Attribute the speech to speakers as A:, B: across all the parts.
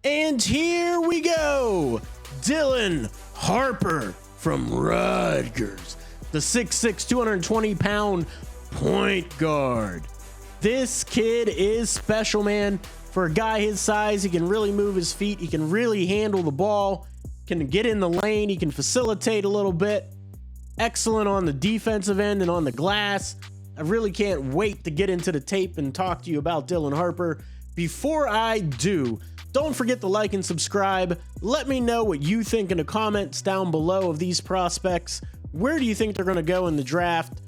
A: And here we go. Dylan Harper from Rutgers, the 6'6", 220-pound point guard. This kid is special, man. For a guy his size, he can really move his feet. He can really handle the ball, can get in the lane. He can facilitate a little bit. Excellent on the defensive end and on the glass. I really can't wait to get into the tape and talk to you about Dylan Harper. Before I do, don't forget to like and subscribe. Let me know what you think in the comments down below of these prospects. Where do you think they're going to go in the draft?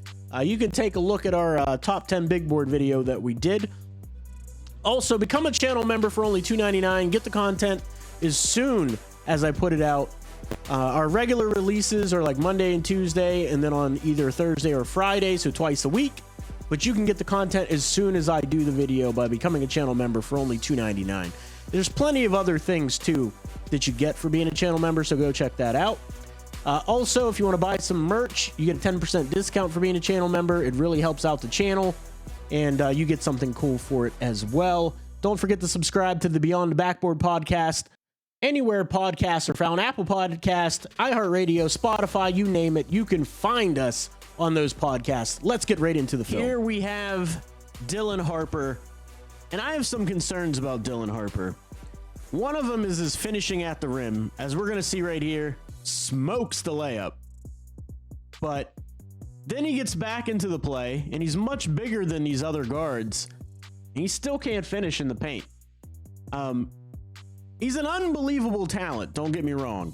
A: You can take a look at our top 10 big board video that we did. Also, become a channel member for only $2.99. Get the content as soon as I put it out. Our regular releases are like Monday and Tuesday, and then on either Thursday or Friday, so twice a week. But you can get the content as soon as I do the video by becoming a channel member for only $2.99. There's plenty of other things, too, that you get for being a channel member, so go check that out. Also, if you want to buy some merch, you get a 10% discount for being a channel member. It really helps out the channel, and you get something cool for it as well. Don't forget to subscribe to the Beyond the Backboard podcast. Anywhere podcasts are found, Apple Podcast, iHeartRadio, Spotify, you name it, you can find us on those podcasts. Let's get right into the film. Here we have Dylan Harper, and I have some concerns about Dylan Harper. One of them is his finishing at the rim. As we're going to see right here, smokes the layup. But then he gets back into the play, and he's much bigger than these other guards, and he still can't finish in the paint. He's an unbelievable talent, don't get me wrong.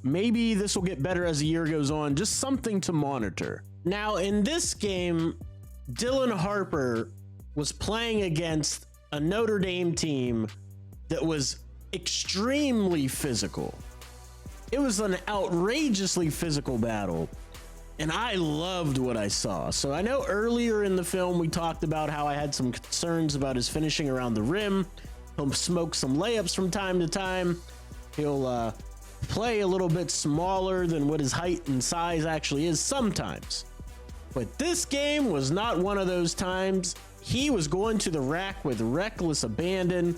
A: Maybe this will get better as the year goes on, just something to monitor. Now, in this game, Dylan Harper was playing against a Notre Dame team that was extremely physical. It was an outrageously physical battle, and I loved what I saw. So I know earlier in the film we talked about how I had some concerns about his finishing around the rim. He'll smoke some layups from time to time. He'll play a little bit smaller than what his height and size actually is sometimes. But this game was not one of those times. He was going to the rack with reckless abandon.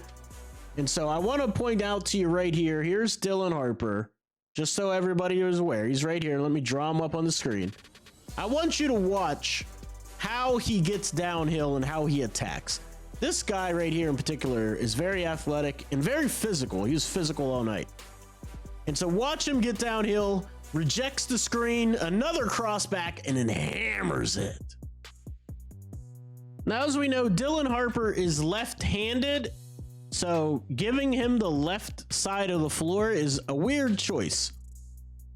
A: And so I want to point out to you right here, here's Dylan Harper, just so everybody is aware. He's right here. Let me draw him up on the screen. I want you to watch how he gets downhill and how he attacks. This guy right here in particular is very athletic and very physical. He was physical all night. And so watch him get downhill, rejects the screen, another crossback, and then hammers it. Now, as we know, Dylan Harper is left-handed, so giving him the left side of the floor is a weird choice.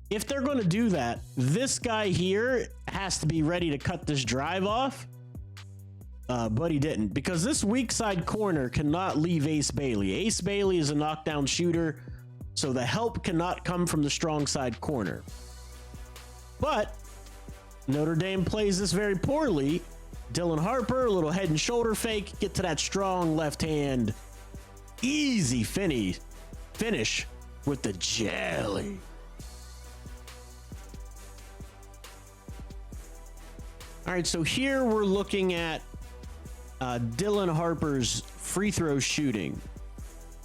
A: If they're going to do that, this guy here has to be ready to cut this drive off. But he didn't, because this weak side corner cannot leave Ace Bailey. Ace Bailey is a knockdown shooter, so the help cannot come from the strong side corner. But Notre Dame plays this very poorly. Dylan Harper, a little head and shoulder fake, get to that strong left hand. Easy finish with the jelly. All right, so here we're looking at Dylan Harper's free throw shooting,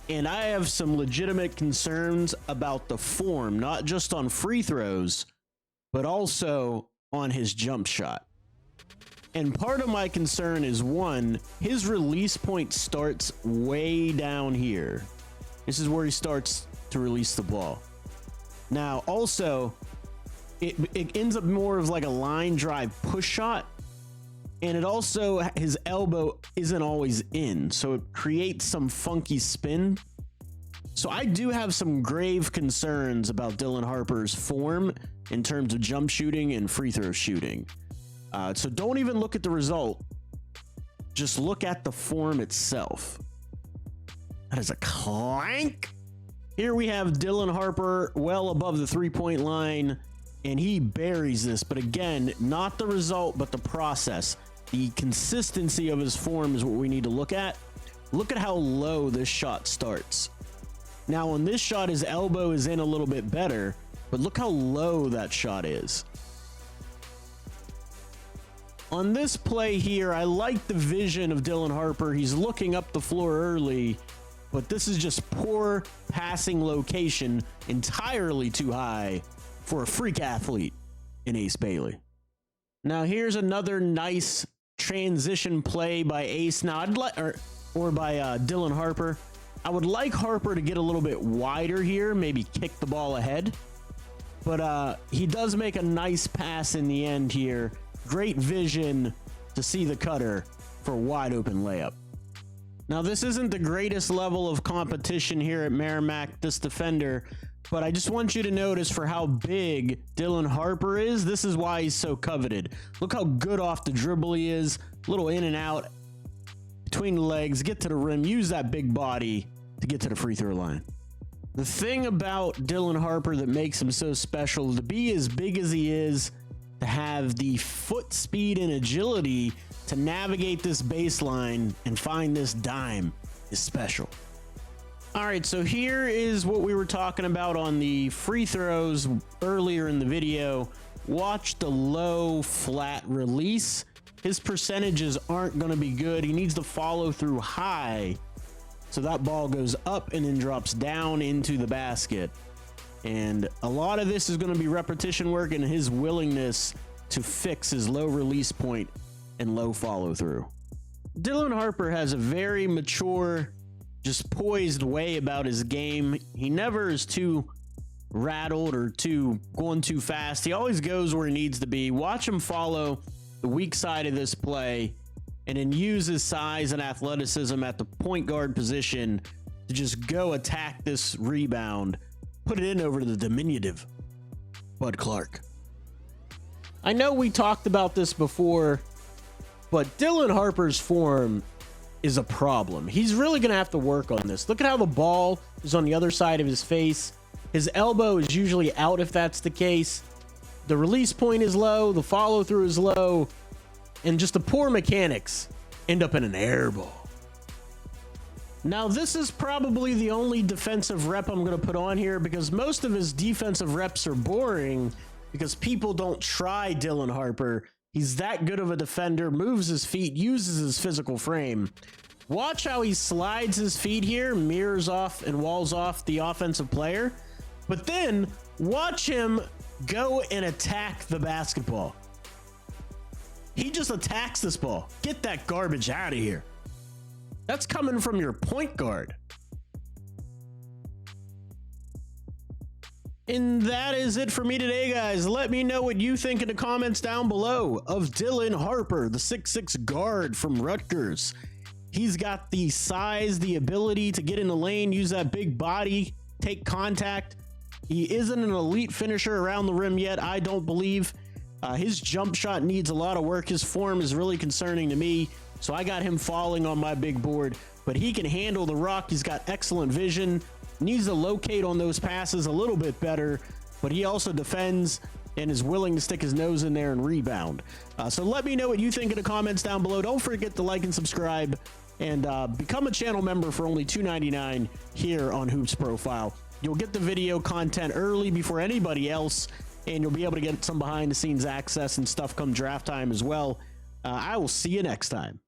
A: and I have some legitimate concerns about the form, not just on free throws, but also on his jump shot. And part of my concern is, one, his release point starts way down here. This is where he starts to release the ball. Now, also, it ends up more of like a line drive push shot. And it also, his elbow isn't always in, so it creates some funky spin. So I do have some grave concerns about Dylan Harper's form in terms of jump shooting and free throw shooting. So don't even look at the result. Just look at the form itself. That is a clank. Here we have Dylan Harper well above the three-point line, and he buries this. But again, not the result, but the process. The consistency of his form is what we need to look at. Look at how low this shot starts. Now, on this shot, his elbow is in a little bit better, but look how low that shot is. On this play here, I like the vision of Dylan Harper. He's looking up the floor early, but this is just poor passing location, entirely too high for a freak athlete in Ace Bailey. Now here's another nice transition play by Ace. Now I'd like, or by Dylan Harper. I would like Harper to get a little bit wider here, maybe kick the ball ahead. But he does make a nice pass in the end here. Great vision to see the cutter for a wide open layup. Now this isn't the greatest level of competition here at Merrimack, this defender, but I just want you to notice for how big Dylan Harper is, this is why he's so coveted. Look how good off the dribble he is, little in and out between the legs, get to the rim, use that big body to get to the free throw line. The thing about Dylan Harper that makes him so special, to be as big as he is, to have the foot speed and agility to navigate this baseline and find this dime is special. All right, so here is what we were talking about on the free throws earlier in the video. Watch the low flat release. His percentages aren't going to be good. He needs to follow through high, so that ball goes up and then drops down into the basket. And a lot of this is going to be repetition work and his willingness to fix his low release point and low follow through. Dylan Harper has a very mature, just poised way about his game. He never is too rattled or going too fast. He always goes where he needs to be. Watch him follow the weak side of this play and then use his size and athleticism at the point guard position to just go attack this rebound. Put it in over to the diminutive Bud Clark. I know we talked about this before, but Dylan Harper's form is a problem. He's really going to have to work on this. Look at how the ball is on the other side of his face. His elbow is usually out if that's the case. The release point is low. The follow through is low. And just the poor mechanics end up in an air ball. Now, this is probably the only defensive rep I'm going to put on here because most of his defensive reps are boring because people don't try Dylan Harper. He's that good of a defender, moves his feet, uses his physical frame. Watch how he slides his feet here, mirrors off and walls off the offensive player. But then watch him go and attack the basketball. He just attacks this ball. Get that garbage out of here. That's coming from your point guard. And that is it for me today, guys. Let me know what you think in the comments down below of Dylan Harper, the 6'6" guard from Rutgers. He's got the size, the ability to get in the lane, use that big body, take contact. He isn't an elite finisher around the rim yet, I don't believe. His jump shot needs a lot of work. His form is really concerning to me, so I got him falling on my big board. But he can handle the rock. He's got excellent vision. Needs to locate on those passes a little bit better, but he also defends and is willing to stick his nose in there and rebound. So let me know what you think in the comments down below. Don't forget to like and subscribe, and become a channel member for only $2.99 here on Hoops Profile. You'll get the video content early before anybody else, and you'll be able to get some behind the scenes access and stuff come draft time as well. I will see you next time.